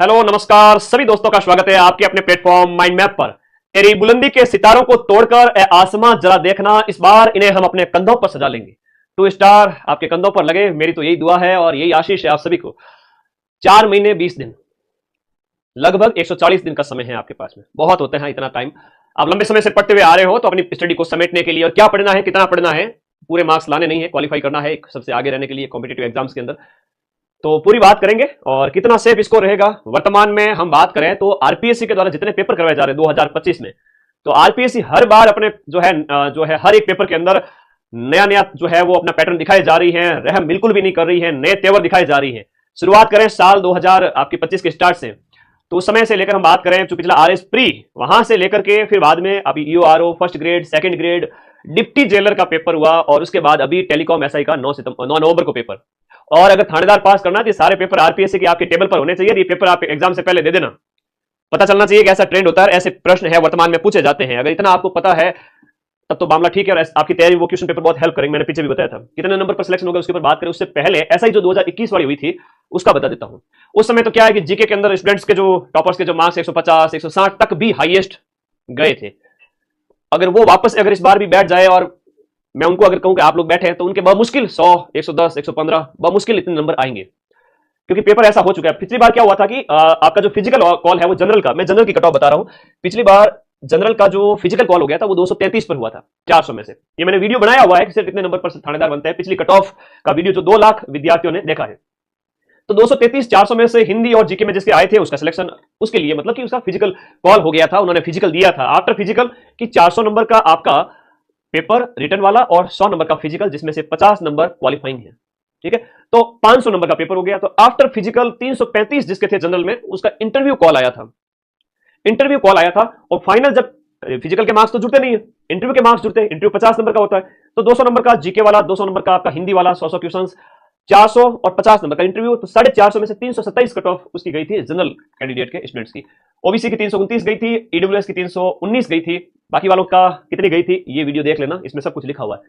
Hello नमस्कार सभी दोस्तों का स्वागत है आपके अपने प्लेटफॉर्म माइंड मैप पर। तेरी बुलंदी के सितारों को तोड़कर ए आसमां जरा देखना, इस बार इन्हें हम अपने कंधों पर सजा लेंगे। 2 स्टार आपके कंधों पर लगे, मेरी तो यही दुआ है और यही आशीष है आप सभी को। 4 महीने 20 दिन, लगभग 140 दिन का समय है आपके पास में। बहुत होते हैं इतना टाइम। आप लंबे समय से पढ़ते हुए आ रहे हो तो अपनी स्टडी को समेटने के लिए, और क्या पढ़ना है कितना पढ़ना है, पूरे मार्क्स लाने नहीं है, क्वालिफाई करना है सबसे आगे रहने के लिए कॉम्पिटेटिव एग्जाम्स के अंदर, तो पूरी बात करेंगे। और कितना सेफ स्कोर रहेगा वर्तमान में हम बात करें तो आरपीएससी के द्वारा जितने पेपर करवाए जा रहे हैं 2025 में, तो आरपीएससी हर बार अपने जो है हर एक पेपर के अंदर नया नया जो है वो अपना पैटर्न दिखाई जा रही है, रहम बिल्कुल भी नहीं कर रही है, नए तेवर दिखाई जा रही है। शुरुआत करें साल 2025 के स्टार्ट से, तो उस समय से लेकर हम बात करें जो पिछला आरएस प्री, वहां से लेकर के फिर बाद में अभी EO RO first grade, second grade, deputy jailer का पेपर हुआ, और उसके बाद अभी टेलीकॉम एसआई का 9 नवंबर को पेपर। और अगर थानेदार पास करना है तो सारे पेपर आरपीएससी के आपके टेबल पर होने चाहिए। ये पेपर आप एग्जाम से पहले दे देना, पता चलना चाहिए कि ऐसा ट्रेंड होता है, ऐसे प्रश्न है वर्तमान में पूछे जाते हैं। अगर इतना आपको पता है तब तो मामला ठीक है, और आपकी तैयारी वो क्वेश्चन पेपर बहुत हेल्प करेंगे। मैंने पीछे भी बताया था कितने नंबर पर सिलेक्शन होगा उसके ऊपर बात करें। उससे पहले ऐसा ही जो 2021 वाली हुई थी उसका बता देता हूं। उस समय तो क्या है कि जीके के अंदर स्टूडेंट्स के जो टॉपर्स के जो मार्क्स 150 160 तक भी हाईएस्ट गए थे। अगर वो वापस अगर इस बार भी बैठ जाए, और मैं उनको अगर कहूं कि आप लोग बैठे हैं, तो उनके बमुश्किल 100 110 115 बमुश्किल इतने नंबर आएंगे, क्योंकि पेपर ऐसा हो चुका है। पिछली बार क्या हुआ था कि आपका जो फिजिकल कॉल है वो जनरल का, मैं जनरल की कट ऑफ बता रहा हूं, पिछली बार जनरल का जो फिजिकल कॉल हो गया था वो 233 पर हुआ था 400 में से। ये मैंने वीडियो बनाया हुआ है कि सिर्फ इतने नंबर पर थानेदार बनते हैं, पिछली कट ऑफ का वीडियो जो 2 लाख विद्यार्थियों ने देखा है। तो 233 400 में से हिंदी और जीके में जिसके आए थे उसका सिलेक्शन, उसके लिए मतलब कि उसका फिजिकल कॉल हो गया था, उन्होंने फिजिकल दिया था। आफ्टर फिजिकल कि 400 नंबर का आपका पेपर रिटर्न वाला और 100 नंबर का फिजिकल, जिसमें से 50 नंबर क्वालिफाइंग है, ठीक है। तो 500 नंबर का पेपर हो गया। तो आफ्टर फिजिकल 335 जिसके थे जनरल में, उसका इंटरव्यू कॉल आया था। इंटरव्यू कॉल आया था, और फाइनल जब फिजिकल के मार्क्स तो जुड़ते नहीं है, इंटरव्यू के मार्क्स जुड़ते हैं। इंटरव्यू 50 नंबर का होता है, तो 200 नंबर का जीके वाला, 200 नंबर का आपका हिंदी वाला, 100 क्वेश्चन, 400 और 50 नंबर का इंटरव्यू। तो 450 में से 327 कट ऑफ उसकी गई थी जनरल कैंडिडेट के स्टूडेंट्स की। ओबीसी की 329 गई थी, ईडब्ल्यूएस की 319 गई थी, बाकी वालों का कितनी गई थी ये वीडियो देख लेना, इसमें सब कुछ लिखा हुआ है।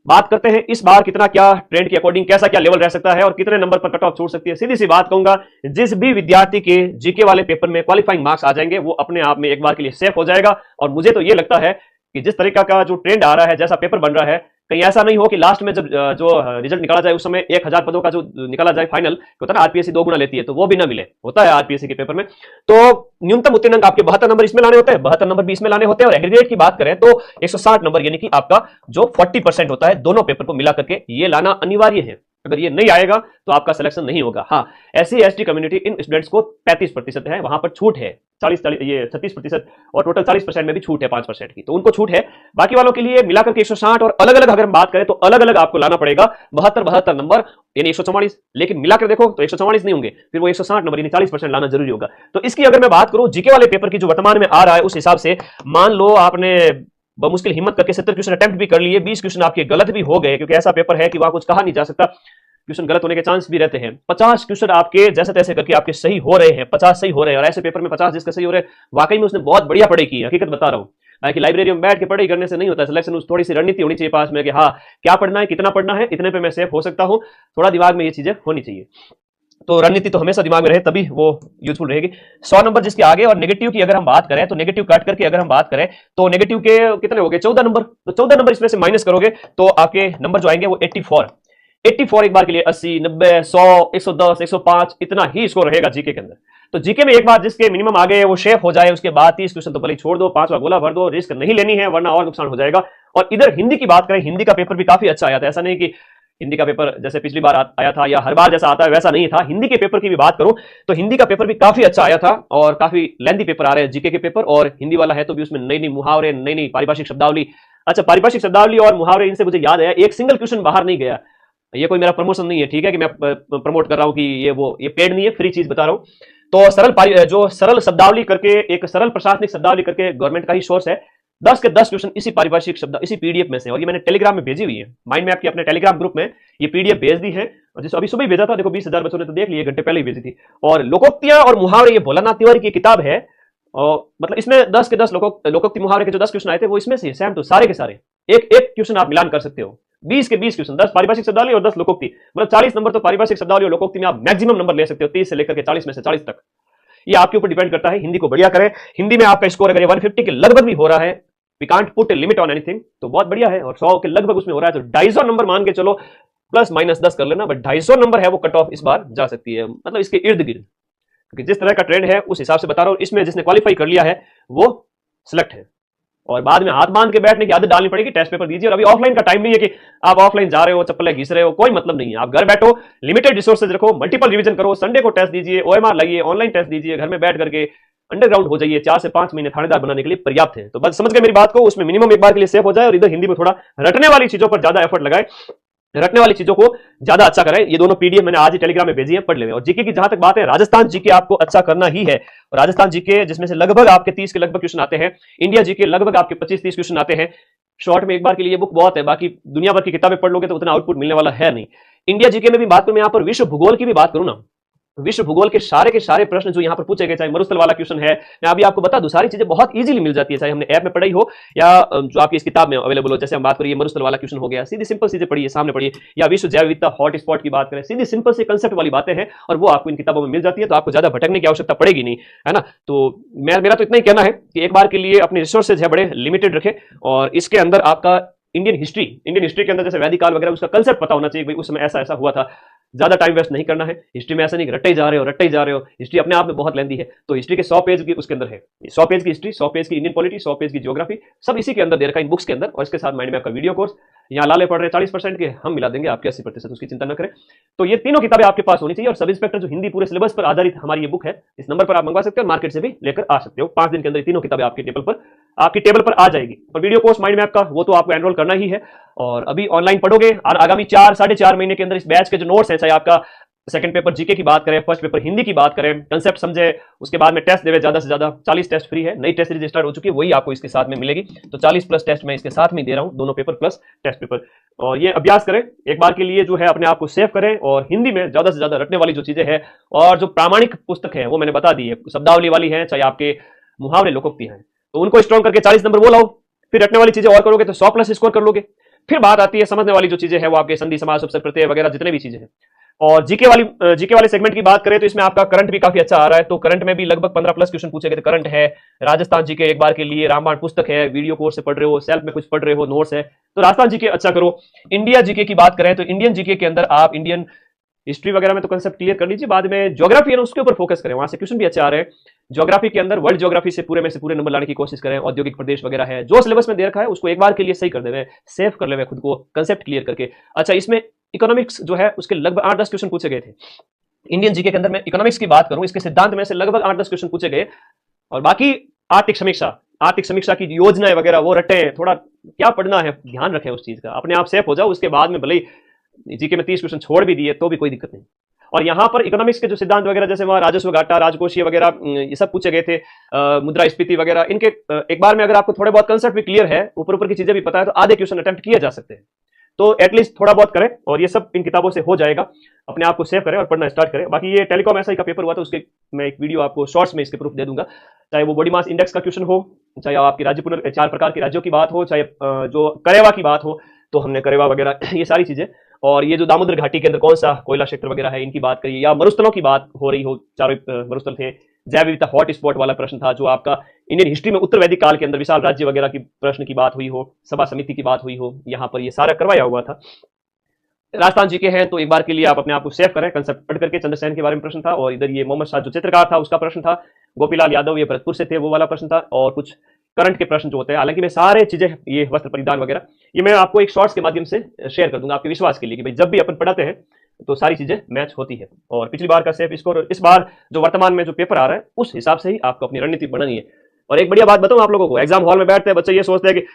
बात करते हैं इस बार कितना क्या ट्रेंड के अकॉर्डिंग कैसा क्या लेवल रह सकता है और कितने नंबर पर कट ऑफ छूट सकती है। सीधी सी बात कहूंगा, जिस भी विद्यार्थी के जीके वाले पेपर में क्वालिफाइंग मार्क्स आ जाएंगे वो अपने आप में एक बार के लिए सेफ हो जाएगा। और मुझे तो ये लगता है कि जिस तरीका का जो ट्रेंड आ रहा है, जैसा पेपर बन रहा है, कहीं ऐसा नहीं हो कि लास्ट में जब जो रिजल्ट निकाला जाए उस समय 1000 पदों का जो निकाला जाए फाइनल, होता है ना आरपीएससी 2 गुना लेती है, तो वो भी ना मिले, होता है आरपीएससी के पेपर में। तो न्यूनतम उत्तीर्ण अंक आपके 72 नंबर इसमें लाने होते हैं, 72 नंबर भी इसमें लाने होते हैं। और एग्रीगेट की बात करें तो 160 नंबर, यानी कि आपका जो 40% होता है दोनों पेपर को मिला करके, ये लाना अनिवार्य है। अगर ये नहीं आएगा तो आपका सिलेक्शन नहीं होगा। हाँ, SC ST community in students को 33% है, वहां पर छूट है 36%, और टोटल 40% में भी छूट है 5% की, तो उनको छूट है। बाकी वालों के लिए मिलाकर के 160, और अलग अलग अगर हम बात करें तो अलग अलग आपको लाना पड़ेगा 72 नंबर, यानी 144। लेकिन मिलाकर देखो तो 144 नहीं होंगे, फिर वो 160 नंबर यानी 40% लाना जरूरी होगा। तो इसकी अगर मैं बात करूं जीके वाले पेपर की जो वर्तमान में आ रहा है, उस हिसाब से मान लो आपने बमुश्किल हिम्मत करके 70 क्वेश्चन अटेम्प्ट भी कर लिए, 20 क्वेश्चन आपके गलत भी हो गए, क्योंकि ऐसा पेपर है कि वहां कुछ कहा नहीं जा सकता, क्वेश्चन गलत होने के चांस भी रहते हैं। 50 क्वेश्चन आपके जैसे तैसे करके आपके सही हो रहे हैं, 50 सही हो रहे हैं, और ऐसे पेपर में 50 जिसके सही हो रहे हैं, वाकई में उसने बहुत बढ़िया पढ़ाई की, हकीकत बता रहा हूं। कि लाइब्रेरी में बैठ के पढ़ाई करने से नहीं होता सिलेक्शन, उस थोड़ी सी रणनीति होनी चाहिए पास में कि हाँ क्या पढ़ना है, कितना पढ़ना है, इतने पे मैं सेफ हो सकता हूं, थोड़ा दिमाग में ये चीजें होनी चाहिए। तो रणनीति तो हमेशा दिमाग में रहे तभी वो यूजफुल रहेगी। 100 नंबर जिसके आगे। और नेगेटिव की अगर हम बात करें तो नेगेटिव काट करके अगर हम बात करें तो नेगेटिव के कितने हो गए, 14 नंबर। तो 14 नंबर इसमें से माइनस करोगे तो आपके नंबर जो आएंगे वो 84 एक बार के लिए, 80 90 100 110 105 इतना ही स्कोर रहेगा जीके के अंदर। तो जीके में एक बार जिसके मिनिमम आ गए वो शेफ हो जाए, उसके बाद 30 क्वेश्चन तो भले छोड़ दो, 5वां गोला भर दो, रिस्क नहीं लेनी है वरना और नुकसान हो जाएगा। और इधर हिंदी की बात करें, हिंदी का पेपर भी काफी अच्छा आया था, ऐसा नहीं कि हिंदी का पेपर जैसे पिछली बार आया था या हर बार जैसा आता है वैसा नहीं था। हिंदी के पेपर की भी बात करूं तो हिंदी का पेपर भी काफी अच्छा आया था, और काफी लेंथी पेपर आ रहे हैं जीके के पेपर। और हिंदी वाला है तो भी उसमें नई नई मुहावरे, नई नई पारिभाषिक शब्दावली। अच्छा, पारिभाषिक शब्दावली और मुहावरे, इनसे मुझे याद है एक सिंगल क्वेश्चन बाहर नहीं गया। ये कोई मेरा प्रमोशन नहीं है, ठीक है, कि मैं प्रमोट कर रहा हूं कि ये पेड नहीं है, फ्री चीज बता रहा हूं। तो सरल शब्दावली करके, एक सरल प्रशासनिक शब्दावली करके गवर्नमेंट का ही सोर्स है, 10 के 10 क्वेश्चन इसी पारिभाषिक शब्द इसी पीडीएफ में से, और ये मैंने टेलीग्राम में भेजी हुई है, माइंड मैप की अपने टेलीग्राम ग्रुप में ये पीडीएफ भेज दी है। और जिसको अभी सुबह ही भेजा था, देखो 20,000 बच्चों ने तो देख लिए, घंटे पहले ही भेजी थी। और लोकोक्तियां और मुहावरे, ये भोलानाथ तिवारी की किताब है, और मतलब इसमें 10 के 10 लोकोक्ति मुहावरे के जो 10 क्वेश्चन आए थे वो इसमें से सेम टू सारे के सारे, एक एक क्वेश्चन आप मिलान कर सकते हो। 20 के 20 क्वेश्चन, 10 पारिभाषिक शब्दावली और 10 लोकोक्ति, मतलब 40 नंबर तो पारिभाषिक शब्दावली और लोकोक्ति में आप मैक्सिमम नंबर ले सकते हो, 30 से लेकर के 40 में से 40 तक। ये आपके ऊपर डिपेंड करता है। हिंदी को बढ़िया करें, हिंदी में आपका स्कोर अगर 150 के लगभग भी हो रहा है, we can't put a limit on anything, तो बहुत बढ़िया है। और 100 के लगभग उसमें हो रहा है तो 250 नंबर मान के चलो, प्लस माइनस 10 कर लेना, बट 250 नंबर है वो कट ऑफ इस बार जा सकती है, मतलब इसके इर्द गिर्द, क्योंकि जिस तरह का ट्रेंड है उस हिसाब से बता रहा हूं। इसमें जिसने क्वालिफाई कर लिया है वो सिलेक्ट है, और बाद में हाथ बांध के बैठने की आदत डालनी पड़ेगी। टेस्ट पेपर दीजिए, और अभी ऑफलाइन का टाइम नहीं है कि आप ऑफलाइन जा रहे हो, चप्पलें घिस रहे हो, कोई मतलब नहीं है। आप घर बैठो, लिमिटेड रिसोर्सेज रखो, मल्टीपल रिवीजन करो, संडे को टेस्ट दीजिए, ओएमआर लाइए, ऑनलाइन टेस्ट दीजिए, घर में बैठ करके अंडरग्राउंड हो जाइए। 4 से 5 महीने थानेदार बनाने के लिए पर्याप्त है। तो बस समझ गए मेरी बात को, उसमें मिनिमम एक बार के लिए सेफ हो जाए, और इधर हिंदी में थोड़ा रटने वाली चीजों पर ज्यादा एफर्ट लगाए, रटने वाली चीजों को ज्यादा अच्छा करें। ये दोनों पीडीएफ मैंने आज ही टेलीग्राम में भेजी है, पढ़ लेंगे। और जीके की जहां तक बात है, राजस्थान जीके आपको अच्छा करना ही है। और राजस्थान जीके जिसमें से लगभग आपके 30 के लगभग क्वेश्चन आते हैं, इंडिया जीके लगभग आपके 25-30 क्वेश्चन आते हैं। शॉर्ट में एक बार के लिए बुक बहुत है, बाकी दुनिया भर की किताबें पढ़ लोगे तो उतना आउटपुट मिलने वाला है नहीं। इंडिया जीके में भी बात करूं, मैं यहां पर विश्व भूगोल की भी बात करूं ना, विश्व भूगोल के सारे प्रश्न जो यहां पर पूछे गए, चाहे मरुस्थल वाला क्वेश्चन है, मैं अभी आपको बता दूं, सारी चीजें बहुत इजीली मिल जाती है, चाहे हमने ऐप में पढ़ाई हो या जो आपकी इस किताब में अवेलेबल हो। जैसे हम बात करिए मरुस्थल वाला क्वेश्चन हो गया, सीधी सिंपल चीजें पढ़िए, सामने पढ़िए, या विश्व जैव विविधता हॉट स्पॉट की बात करें, सीधी सिंपल से कंसेप्ट वाली बातें हैं, और वो आपको इन किताबों में मिल जाती है, तो आपको ज्यादा भटकने की आवश्यकता पड़ेगी नहीं, है ना। तो मेरा तो इतना ही कहना है कि एक बार के लिए अपने रिसोर्सेज है बड़े लिमिटेड रखें, और इसके अंदर आपका इंडियन हिस्ट्री के अंदर जैसे वैदिक काल वगैरह उसका कंसेप्ट पता होना चाहिए, भाई उस समय ऐसा ऐसा हुआ था। ज्यादा टाइम वेस्ट नहीं करना है हिस्ट्री में, ऐसा नहीं रट्टे जा रहे हो। हिस्ट्री अपने आप में बहुत लेंदी है, तो हिस्ट्री के 100 पेज की उसके अंदर है, 100 पेज की हिस्ट्री, 100 पेज की इंडियन पॉलिटी, 100 पेज की ज्योग्राफी, सब इसी के अंदर दे रखा है इन बुक्स के अंदर। और इसके साथ माइंड मैप का वीडियो कोर्स यहाँ लाले पड़ रहे 40% के, हम मिला देंगे आपके 80%, उसकी चिंता न करें। तो ये तीनों किताबें आपके पास होनी चाहिए। और सब इंस्पेक्टर जो हिंदी पूरे सिलेबस पर आधारित हमारी ये बुक है, इस नंबर पर आप मंगवा सकते हो, मार्केट से भी लेकर आ सकते हो। 5 दिन के अंदर तीनों किताबें आपकी टेबल पर आ जाएगी। और वीडियो कोर्स माइंड मैप का वो तो आपको एनरोल करना ही है, और अभी ऑनलाइन पढ़ोगे, और आगामी 4-4.5 महीने के अंदर इस बैच के जो नोट्स है, चाहे आपका सेकंड पेपर जीके की बात करें, फर्स्ट पेपर हिंदी की बात करें, कंसेप्ट समझे, उसके बाद में टेस्ट देवे, ज्यादा से ज्यादा 40 टेस्ट फ्री है, नई टेस्ट सीरीज स्टार्ट हो चुकी है, वही आपको इसके साथ में मिलेगी। तो 40 प्लस टेस्ट मैं इसके साथ में दे रहा हूं, दोनों पेपर प्लस टेस्ट पेपर। और ये अभ्यास करें एक बार के लिए, जो है अपने आप को सेव करें, और हिंदी में ज्यादा से ज्यादा रटने वाली जो चीजें हैं, और जो प्रामाणिक पुस्तक है वो मैंने बता दी है, शब्दावली वाली है, चाहे आपके मुहावरे लोकोक्ति हैं, तो उनको स्ट्रॉन्ग करके 40 नंबर वो लाओ। फिर रटने वाली चीजें और करोगे तो 100 प्लस स्कोर कर लोगे। फिर बात आती है समझने वाली जो चीजें हैं, वो आपके संधि समास उपसर्ग प्रत्यय वगैरह जितने भी चीजें हैं। और जीके वाले सेगमेंट की बात करें तो इसमें आपका करंट भी काफी अच्छा आ रहा है। तो करंट में भी लगभग 15 प्लस क्वेश्चन पूछे गए। करंट है, राजस्थान जीके एक बार के लिए, रामबाण पुस्तक है, वीडियो कोर्स से पढ़ रहे हो, सेल्फ में कुछ पढ़ रहे हो, नोट्स है, तो राजस्थान जीके अच्छा करो। इंडिया जीके की बात करें तो इंडियन जीके के अंदर आप इंडियन हिस्ट्री वगैरह में तो कंसेप्ट क्लियर कर लीजिए, बाद में ज्योग्राफी है ना उसके ऊपर फोकस करें, वहां से क्वेश्चन भी अच्छे आ रहे हैं। ज्योग्राफी के अंदर वर्ल्ड ज्योग्राफी से पूरे नंबर लाने की कोशिश करें। औद्योगिक प्रदेश वगैरह है, जो सिलेबस में दे रखा है उसको एक बार के लिए सही कर देवे, सेव कर लेवे खुद को, कंसेप्ट क्लियर करके। अच्छा, इसमें इकोनॉमिक्स जो है उसके लगभग 8-10 क्वेश्चन पूछे गए थे। इंडियन जीके के अंदर मैं इकोनॉमिक्स की बात करूं, इसके सिद्धांत में से लगभग 8-10 क्वेश्चन पूछे गए। और बाकी आर्थिक समीक्षा की योजनाएं वगैरह वो रटे, थोड़ा क्या पढ़ना है ध्यान रखें उस चीज का, अपने आप सेफ हो जाओ। उसके बाद में भले ही जीके में 30 क्वेश्चन छोड़ भी दिए तो भी कोई दिक्कत नहीं। और यहाँ पर इकोनॉमिक्स के जो सिद्धांत वगैरह, जैसे वहाँ राजस्व घाटा, राजकोषीय वगैरह, ये सब पूछे गए थे, मुद्रास्फीति वगैरह, इनके एक बार में अगर आपको थोड़े बहुत कंसेप्ट भी क्लियर है, ऊपर की चीजें भी पता है, तो आधे क्वेश्चन अटेम्प्ट किए जा सकते हैं। तो एटलीस्ट थोड़ा बहुत करें, और ये सब इन किताबों से हो जाएगा। अपने आप को सेव करें और पढ़ना स्टार्ट करें। बाकी ये टेलीकॉम एसआई का पेपर हुआ था, उसके मैं एक वीडियो आपको शॉर्ट्स में इसके प्रूफ दे दूंगा, चाहे वो बॉडी मास इंडेक्स का क्वेश्चन हो, चाहे आपकी राज्य 4 प्रकार के राज्यों की बात हो, चाहे जो करेवा की बात हो, तो हमने करेवा वगैरह ये सारी चीजें, और ये जो दामोदर घाटी के अंदर कौन सा कोयला क्षेत्र वगैरह है, इनकी बात करिए, या मरुस्थलों की बात हो रही हो, 4 मरुस्थल थे, जैव विविधता हॉट स्पॉट वाला प्रश्न था, जो आपका इंडियन हिस्ट्री में उत्तर वैदिक काल के अंदर विशाल राज्य वगैरह की प्रश्न की बात हुई हो, सभा समिति की बात हुई हो, यहाँ पर ये सारा करवाया हुआ था। राजस्थान जीके हैं तो एक बार के लिए आप अपने आप को सेव करें, कंसेप्ट पढ़ करके। चंद्रसेन के बारे में प्रश्न था, और इधर ये मोहम्मद शाह जो चित्रकार था उसका प्रश्न था, गोपीलाल यादव ये भरतपुर से थे वो वाला प्रश्न था, और कुछ करंट के प्रश्न जो होते हैं। हालांकि मैं सारे चीजें, ये वस्त्र परिधान वगैरह, ये मैं आपको एक शॉर्ट्स के माध्यम से शेयर कर दूंगा आपके विश्वास के लिए, कि भाई जब भी अपन पढ़ाते हैं तो सारी चीजें मैच होती है। और पिछली बार का सेफ स्कोर, इस बार जो वर्तमान में जो पेपर आ रहा है उस हिसाब से ही आपको अपनी रणनीति बनानी है। और एक बढ़िया बात बताऊं आप लोगों को, एग्जाम हॉल में बैठते हैं बच्चे ये सोचते हैं कि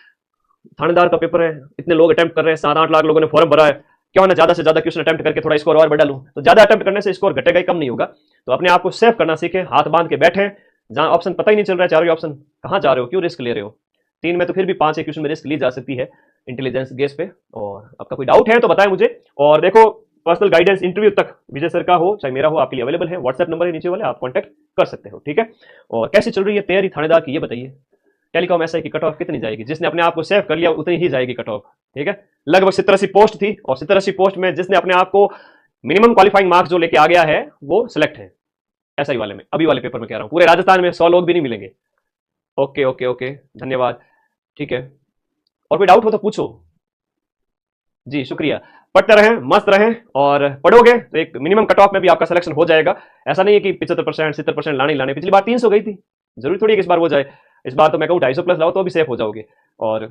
थानेदार का पेपर है, इतने लोग अटेम्प्ट कर रहे हैं, 7-8 लाख लोगों ने फॉर्म भरा है, क्यों ना ज्यादा से ज्यादा क्वेश्चन अटेम्प्ट करके थोड़ा स्कोर और बढ़ा लूं। तो ज्यादा अटेम्प्ट करने से स्कोर घटेगा ही, कम नहीं होगा। तो अपने आप को सेव करना सीखें, हाथ बांध के बैठे, जहां ऑप्शन पता ही नहीं चल रहा है, चारों ऑप्शन कहां जा रहे हो, क्यों रिस्क ले रहे हो। 3 में तो फिर भी 5 क्वेश्चन में रिस्क ली जा सकती है इंटेलिजेंस गेस पे। और आपका कोई डाउट है तो बताएं मुझे। और देखो, पर्सनल गाइडेंस इंटरव्यू तक विजय सर का हो चाहे मेरा हो, आपके लिए अवेलेबल है, व्हाट्सएप नंबर है नीचे वाले, आप कॉन्टैक्ट कर सकते हो, ठीक है। और कैसी चल रही है तैयारी थानेदार की, ये बताइए। टेलीकॉम एसआई की कट ऑफ कितनी जाएगी? जिसने अपने आप को सेव कर लिया उतनी ही जाएगी कट ऑफ, ठीक है। लगभग 70-80 पोस्ट थी, और 70-80 पोस्ट में जिसने अपने आप को मिनिमम क्वालिफाइंग मार्क्स जो लेके आ गया है वो सिलेक्ट है। SI वाले में, अभी वाले पेपर में कह रहा हूं, पूरे राजस्थान में 100 लोग भी नहीं मिलेंगे। ओके ओके ओके, धन्यवाद। ठीक है, और कोई डाउट हो तो पूछो। जी शुक्रिया। पढ़ते रहें, मस्त रहें, और पढ़ोगे तो एक मिनिमम कट ऑफ में भी आपका सिलेक्शन हो जाएगा। ऐसा नहीं है कि 75% 70% लाने ही लाने, पिछली बार 300 गई थी, जरूरी थोड़ी है कि इस बार हो जाए। इस बार तो मैं कहूँ 250 प्लस लाओ तो भी सेफ हो जाओगे। और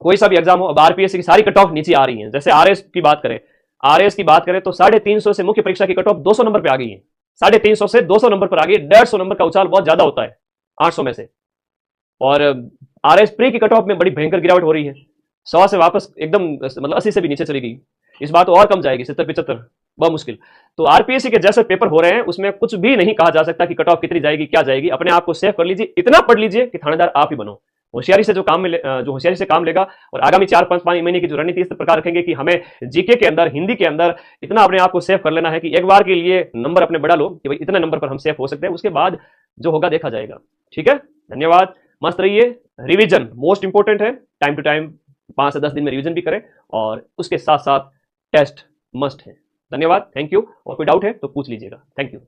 कोई सा भी एग्जाम हो, अब आरपीएससी की सारी कट ऑफ नीचे आ रही है। जैसे आरएस की बात करें, आरएस की बात करें तो 350 से मुख्य परीक्षा की कट ऑफ 200 नंबर पे आ गई है। 350 से 200 नंबर पर आ गई। 150 नंबर का उछाल बहुत ज्यादा होता है 800 में से। और आरएस प्री की कट ऑफ में बड़ी भयंकर गिरावट हो रही है, 100 से वापस एकदम मतलब 80 से भी नीचे चली गई। इस बार तो और कम जाएगी, 70-75, बहुत मुश्किल। तो आरपीएससी के जैसे पेपर हो रहे हैं उसमें कुछ भी नहीं कहा जा सकता कि कट ऑफ कितनी जाएगी, क्या जाएगी। अपने आप को सेव कर लीजिए, इतना पढ़ लीजिए कि थानेदार आप ही बनो। होशियारी से जो होशियारी से काम लेगा, और आगामी 4-5 महीने की जो रणनीति इस प्रकार रखेंगे कि हमें जीके के अंदर, हिंदी के अंदर इतना अपने आप को सेव कर लेना है कि एक बार के लिए नंबर अपने बढ़ा लो कि भाई इतने नंबर पर हम सेव हो सकते हैं, उसके बाद जो होगा देखा जाएगा। ठीक है, धन्यवाद, मस्त रहिए। रिवीजन मोस्ट इंपॉर्टेंट है, टाइम टू टाइम 5 से 10 दिन में रिवीजन भी करें, और उसके साथ साथ टेस्ट मस्ट है। धन्यवाद, थैंक यू। और कोई डाउट है तो पूछ लीजिएगा। Thank you.